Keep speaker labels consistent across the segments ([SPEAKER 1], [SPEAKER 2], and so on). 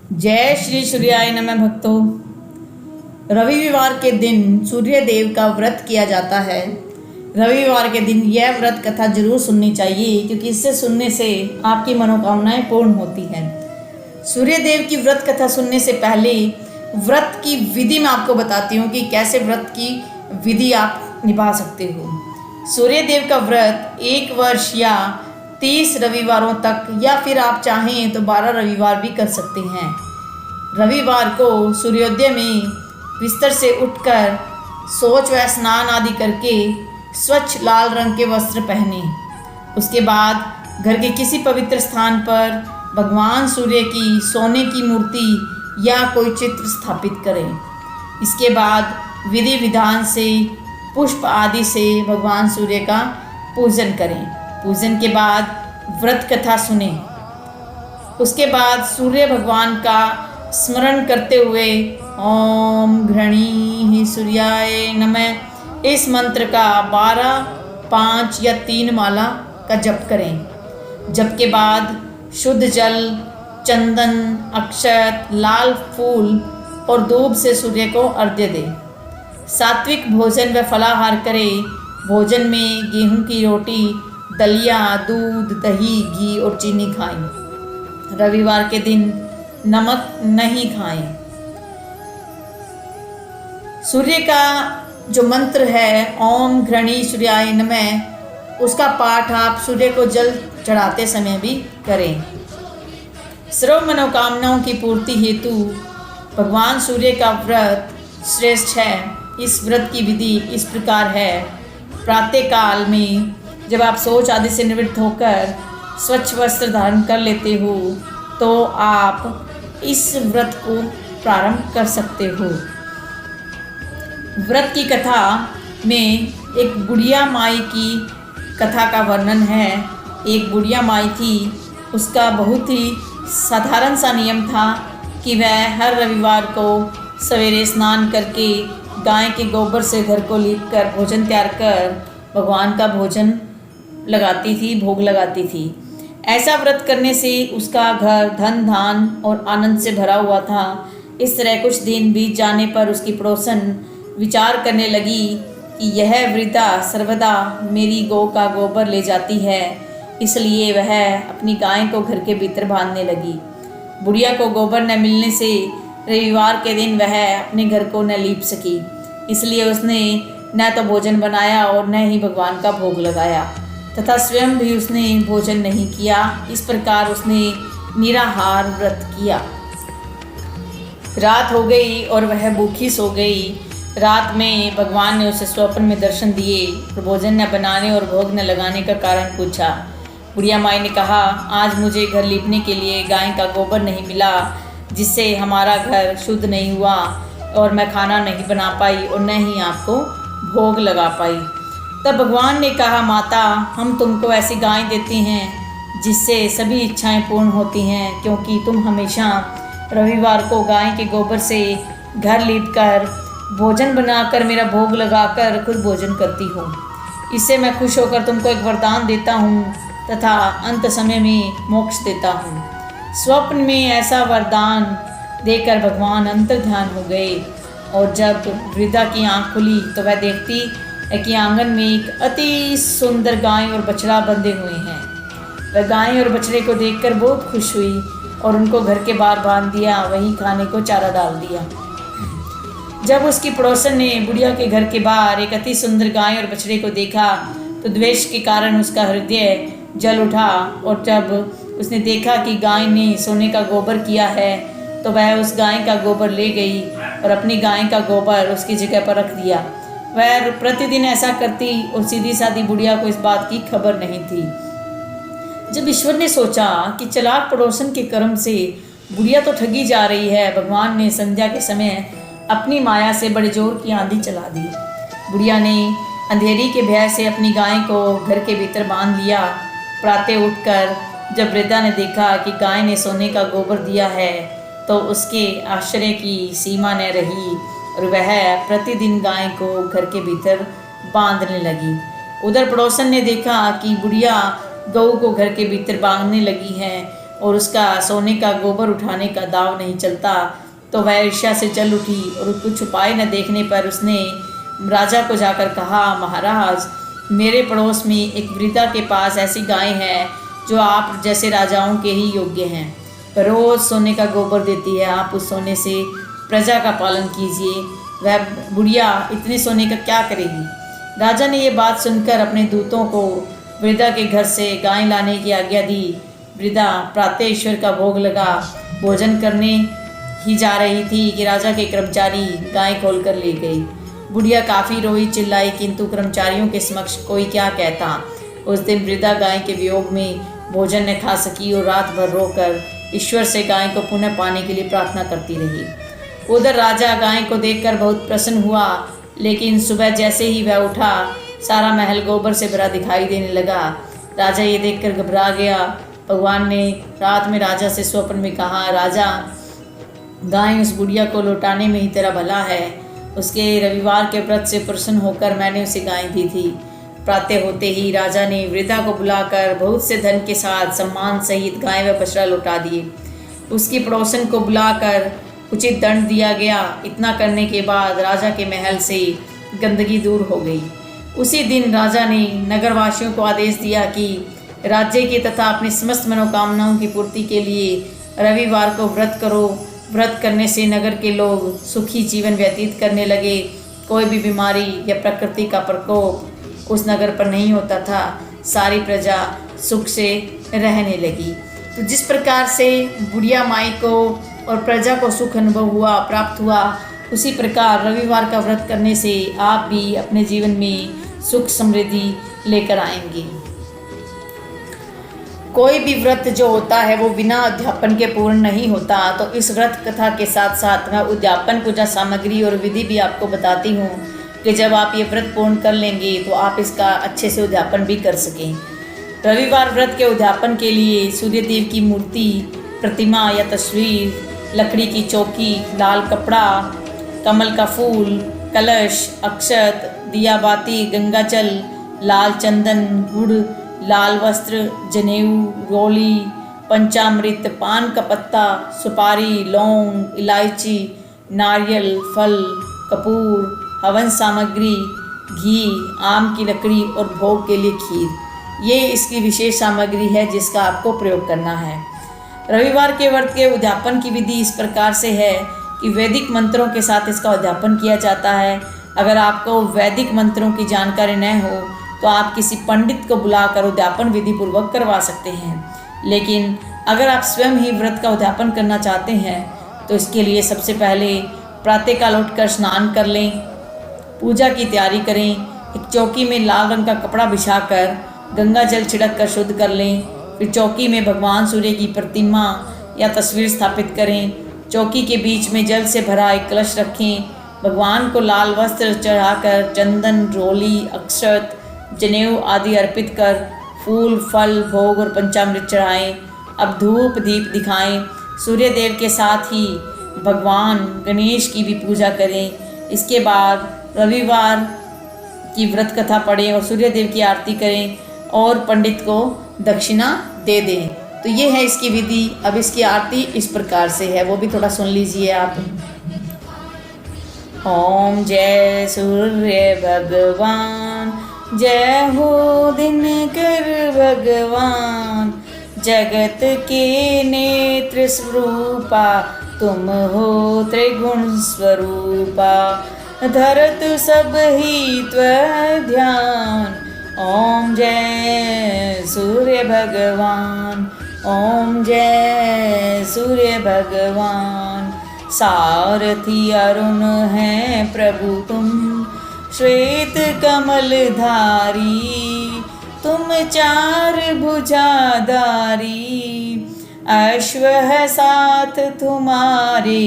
[SPEAKER 1] जय श्री सूर्याय नमः भक्तों। रविवार के दिन सूर्य देव का व्रत किया जाता है। रविवार के दिन यह व्रत कथा जरूर सुननी चाहिए, क्योंकि इससे सुनने से आपकी मनोकामनाएं पूर्ण होती हैं। सूर्य देव की व्रत कथा सुनने से पहले व्रत की विधि मैं आपको बताती हूँ कि कैसे व्रत की विधि आप निभा सकते हो। सूर्य देव का व्रत 1 वर्ष या 30 रविवारों तक, या फिर आप चाहें तो 12 रविवार भी कर सकते हैं। रविवार को सूर्योदय में बिस्तर से उठकर शौच व स्नान आदि करके स्वच्छ लाल रंग के वस्त्र पहने। उसके बाद घर के किसी पवित्र स्थान पर भगवान सूर्य की सोने की मूर्ति या कोई चित्र स्थापित करें। इसके बाद विधि विधान से पुष्प आदि से भगवान सूर्य का पूजन करें। पूजन के बाद व्रत कथा सुने। उसके बाद सूर्य भगवान का स्मरण करते हुए ओम घृणी सूर्याय नमः इस मंत्र का 12, 5 या 3 माला का जप करें। जप के बाद शुद्ध जल, चंदन, अक्षत, लाल फूल और दूब से सूर्य को अर्घ्य दें। सात्विक भोजन व फलाहार करें। भोजन में गेहूं की रोटी, दलिया, दूध, दही, घी और चीनी खाएं। रविवार के दिन नमक नहीं खाएं। सूर्य का जो मंत्र है ओम घृणी सूर्याय नमः, उसका पाठ आप सूर्य को जल चढ़ाते समय भी करें। सर्व मनोकामनाओं की पूर्ति हेतु भगवान सूर्य का व्रत श्रेष्ठ है। इस व्रत की विधि इस प्रकार है। प्रातः काल में जब आप शौच आदि से निवृत्त होकर स्वच्छ वस्त्र धारण कर लेते हो, तो आप इस व्रत को प्रारंभ कर सकते हो। व्रत की कथा में एक बुढ़िया माई की कथा का वर्णन है। एक बुढ़िया माई थी, उसका बहुत ही साधारण सा नियम था कि वह हर रविवार को सवेरे स्नान करके गाय के गोबर से घर को लीपकर भोजन तैयार कर भगवान का भोजन लगाती थी, भोग लगाती थी। ऐसा व्रत करने से उसका घर धन धान और आनंद से भरा हुआ था। इस तरह कुछ दिन बीत जाने पर उसकी पड़ोसन विचार करने लगी कि यह वृद्धा सर्वदा मेरी गौ का गोबर ले जाती है, इसलिए वह अपनी गाय को घर के भीतर बांधने लगी। बुढ़िया को गोबर न मिलने से रविवार के दिन वह अपने घर को न लीप सकी, इसलिए उसने न तो भोजन बनाया और न ही भगवान का भोग लगाया, तथा स्वयं भी उसने भोजन नहीं किया। इस प्रकार उसने निराहार व्रत किया। रात हो गई और वह भूखी सो गई। रात में भगवान ने उसे स्वप्न में दर्शन दिए और भोजन न बनाने और भोग न लगाने का कारण पूछा। बुढ़िया माई ने कहा, आज मुझे घर लीपने के लिए गाय का गोबर नहीं मिला, जिससे हमारा घर शुद्ध नहीं हुआ और मैं खाना नहीं बना पाई और न ही आपको भोग लगा पाई। तब भगवान ने कहा, माता, हम तुमको ऐसी गाय देते हैं जिससे सभी इच्छाएं पूर्ण होती हैं, क्योंकि तुम हमेशा रविवार को गाय के गोबर से घर लीपकर भोजन बनाकर मेरा भोग लगाकर खुद भोजन करती हो। इससे मैं खुश होकर तुमको एक वरदान देता हूँ तथा अंत समय में मोक्ष देता हूँ। स्वप्न में ऐसा वरदान देकर भगवान अंतर्ध्यान हो गए, और जब वृद्धा की आँख खुली तो वह देखती है कि आंगन में एक अति सुंदर गाय और बछड़ा बंधे हुए हैं। वह गाय और बछड़े को देखकर बहुत खुश हुई और उनको घर के बाहर बांध दिया, वहीं खाने को चारा डाल दिया। जब उसकी पड़ोसन ने बुढ़िया के घर के बाहर एक अति सुंदर गाय और बछड़े को देखा तो द्वेष के कारण उसका हृदय जल उठा, और जब उसने देखा कि गाय ने सोने का गोबर किया है तो वह उस गाय का गोबर ले गई और अपनी गाय का गोबर उसकी जगह पर रख दिया। वह प्रतिदिन ऐसा करती और सीधी सादी बुढ़िया को इस बात की खबर नहीं थी। जब ईश्वर ने सोचा कि चालाक पड़ोसन के कर्म से बुढ़िया तो ठगी जा रही है, भगवान ने संध्या के समय अपनी माया से बड़े जोर की आंधी चला दी। बुढ़िया ने अंधेरी के भय से अपनी गाय को घर के भीतर बांध लिया। प्रातः उठकर जब वृद्धा ने देखा कि गाय ने सोने का गोबर दिया है तो उसके आश्चर्य की सीमा न रही और वह प्रतिदिन गाय को घर के भीतर बांधने लगी। उधर पड़ोसन ने देखा कि बुढ़िया गऊ को घर के भीतर बांधने लगी है और उसका सोने का गोबर उठाने का दाव नहीं चलता, तो वह ईर्ष्या से जल उठी और कुछ उपाय न देखने पर उसने राजा को जाकर कहा, महाराज, मेरे पड़ोस में एक वृद्धा के पास ऐसी गाय है जो आप जैसे राजाओं के ही योग्य हैं, पर रोज सोने का गोबर देती है। आप उस सोने से प्रजा का पालन कीजिए, वह बुढ़िया इतने सोने का क्या करेगी। राजा ने ये बात सुनकर अपने दूतों को वृद्धा के घर से गाय लाने की आज्ञा दी। वृद्धा प्रातः ईश्वर का भोग लगा भोजन करने ही जा रही थी कि राजा के कर्मचारी गाय खोल कर ले गई। बुढ़िया काफ़ी रोई चिल्लाई, किंतु कर्मचारियों के समक्ष कोई क्या कहता। उस दिन वृद्धा गाय के वियोग में भोजन न खा सकी और रात भर रोकर ईश्वर से गाय को पुनः पाने के लिए प्रार्थना करती रही। उधर राजा गाय को देखकर बहुत प्रसन्न हुआ, लेकिन सुबह जैसे ही वह उठा सारा महल गोबर से भरा दिखाई देने लगा। राजा ये देखकर घबरा गया। भगवान ने रात में राजा से स्वप्न में कहा, राजा, गाय उस बुढ़िया को लौटाने में ही तेरा भला है। उसके रविवार के व्रत से प्रसन्न होकर मैंने उसे गाय दी थी। प्रातः होते ही राजा ने वृद्धा को बुलाकर बहुत से धन के साथ सम्मान सहित गाय व बछड़ा लौटा दिए। उसकी पड़ोसन को बुलाकर उचित दंड दिया गया। इतना करने के बाद राजा के महल से गंदगी दूर हो गई। उसी दिन राजा ने नगरवासियों को आदेश दिया कि राज्य की तथा अपनी समस्त मनोकामनाओं की पूर्ति के लिए रविवार को व्रत करो। व्रत करने से नगर के लोग सुखी जीवन व्यतीत करने लगे। कोई भी बीमारी या प्रकृति का प्रकोप उस नगर पर नहीं होता था। सारी प्रजा सुख से रहने लगी। तो जिस प्रकार से बुढ़िया माई को और प्रजा को सुख अनुभव हुआ, प्राप्त हुआ, उसी प्रकार रविवार का व्रत करने से आप भी अपने जीवन में सुख समृद्धि लेकर आएंगे। कोई भी व्रत जो होता है वो बिना उद्यापन के पूर्ण नहीं होता। तो इस व्रत कथा के साथ साथ मैं उद्यापन, पूजा सामग्री और विधि भी आपको बताती हूँ कि जब आप ये व्रत पूर्ण कर लेंगे तो आप इसका अच्छे से उद्यापन भी कर सकें। रविवार व्रत के उद्यापन के लिए सूर्य देव की मूर्ति, प्रतिमा या तस्वीर, लकड़ी की चौकी, लाल कपड़ा, कमल का फूल, कलश, अक्षत, दिया बाती, गंगा जल, लाल चंदन, गुड़, लाल वस्त्र, जनेऊ, रोली, पंचामृत, पान का पत्ता, सुपारी, लौंग, इलायची, नारियल, फल, कपूर, हवन सामग्री, घी, आम की लकड़ी और भोग के लिए खीर, ये इसकी विशेष सामग्री है जिसका आपको प्रयोग करना है। रविवार के व्रत के उद्यापन की विधि इस प्रकार से है कि वैदिक मंत्रों के साथ इसका उद्यापन किया जाता है। अगर आपको वैदिक मंत्रों की जानकारी न हो तो आप किसी पंडित को बुलाकर उद्यापन विधि पूर्वक करवा सकते हैं। लेकिन अगर आप स्वयं ही व्रत का उद्यापन करना चाहते हैं तो इसके लिए सबसे पहले प्रातःकाल उठकर स्नान कर लें, पूजा की तैयारी करें। एक चौकी में लाल रंग का कपड़ा बिछाकर गंगा जल छिड़क कर शुद्ध कर लें। फिर चौकी में भगवान सूर्य की प्रतिमा या तस्वीर स्थापित करें। चौकी के बीच में जल से भरा एक कलश रखें। भगवान को लाल वस्त्र चढ़ाकर चंदन, रोली, अक्षत, जनेऊ आदि अर्पित कर फूल, फल, भोग और पंचामृत चढ़ाएं। अब धूप दीप दिखाएं। सूर्य देव के साथ ही भगवान गणेश की भी पूजा करें। इसके बाद रविवार की व्रत कथा पढ़ें और सूर्य देव की आरती करें और पंडित को दक्षिणा दे दें। तो ये है इसकी विधि। अब इसकी आरती इस प्रकार से है, वो भी थोड़ा सुन लीजिए आप। ओम जय सूर्य भगवान, जय हो दिनकर भगवान, जगत के नेत्र स्वरूपा तुम हो त्रिगुण स्वरूपा, धरत सब ही त्वध्यान। ओम जय सूर्य भगवान, ओम जय सूर्य भगवान। सारथी अरुण है प्रभु तुम, श्वेत कमल धारी, तुम चार भुजाधारी। अश्व है साथ तुम्हारे,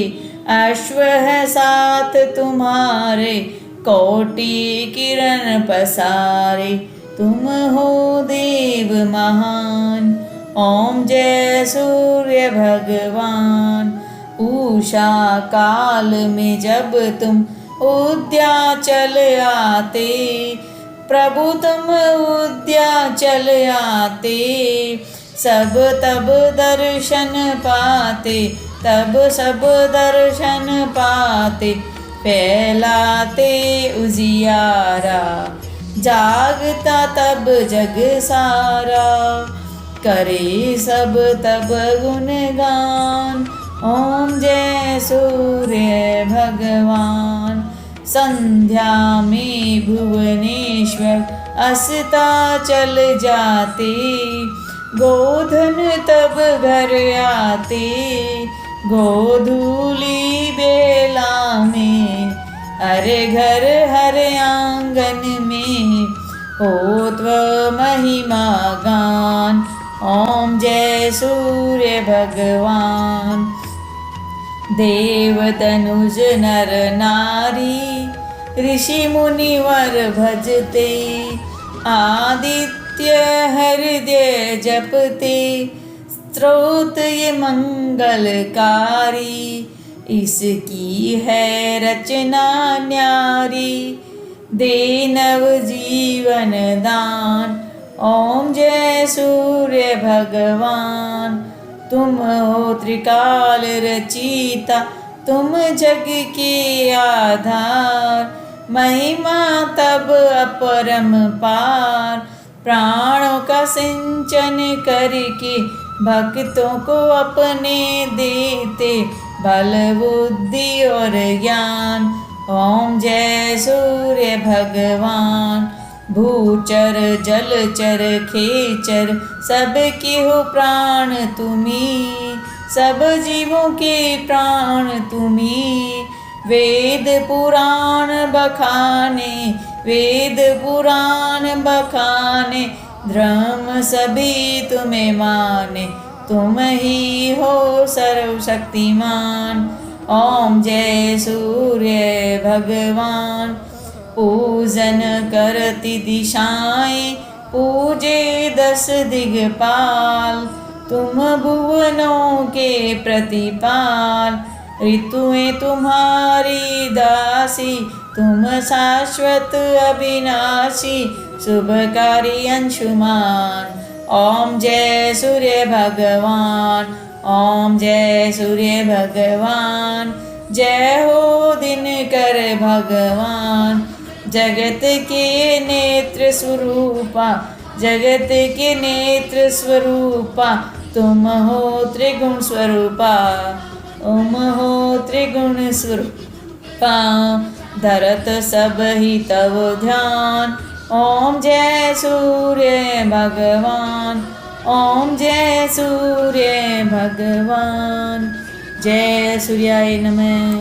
[SPEAKER 1] अश्व है साथ तुम्हारे, कोटि किरण पसारे, तुम हो देव महान। ओम जय सूर्य भगवान। उषा काल में जब तुम उद्याचल आते, प्रभु तुम उद्याचल आते, सब तब दर्शन पाते, तब सब दर्शन पाते, फैलाते उजियारा, जागता तब जग सारा, करे सब तब गुणगान, ओम जय सूर्य भगवान। संध्या में भुवनेश्वर अस्ताचल जाते, गोधन तब घर आते, गोधूली बेला में, हरे घर हरे आंगन में, होत्व महिमा गान, ओम जय सूर्य भगवान। देव तनुज नर नारी, ऋषि मुनिवर भजते, आदित्य हृदय जपते, स्तोत्र ये मंगलकारी, इसकी है रचना न्यारी, दे नव जीवन दान, ओम जय सूर्य भगवान। तुम हो त्रिकाल रचिता, तुम जग के आधार, महिमा तब अपरम पार, प्राणों का सिंचन करके भक्तों को अपने देते, बल बुद्धि और ज्ञान, ओम जय सूर्य भगवान। भूचर जलचर खेचर सबके हो प्राण तुम्ही, सब जीवों के प्राण तुम्ही, वेद पुराण बखाने, वेद पुराण बखाने, धर्म सभी तुम्हें माने, तुम ही हो सर्वशक्तिमान, ओम जय सूर्य भगवान। पूजन करती दिशाएं, पूजे 10 दिग्पाल, तुम भुवनों के प्रतिपाल, ऋतुएं तुम्हारी दासी, तुम शाश्वत अविनाशी, शुभकारी अंशुमान, ओम जय सूर्य भगवान, ओम जय सूर्य भगवान। जय हो दिनकर भगवान, जगत के नेत्र स्वरूपा, जगत के नेत्र स्वरूपा, तुम हो त्रिगुण स्वरूपा, तुम हो त्रिगुण स्वरूपा, धरत सब ही तव ध्यान, ओम जय सूर्य भगवान, ओम जय सूर्य भगवान। जय सूर्याय नमः।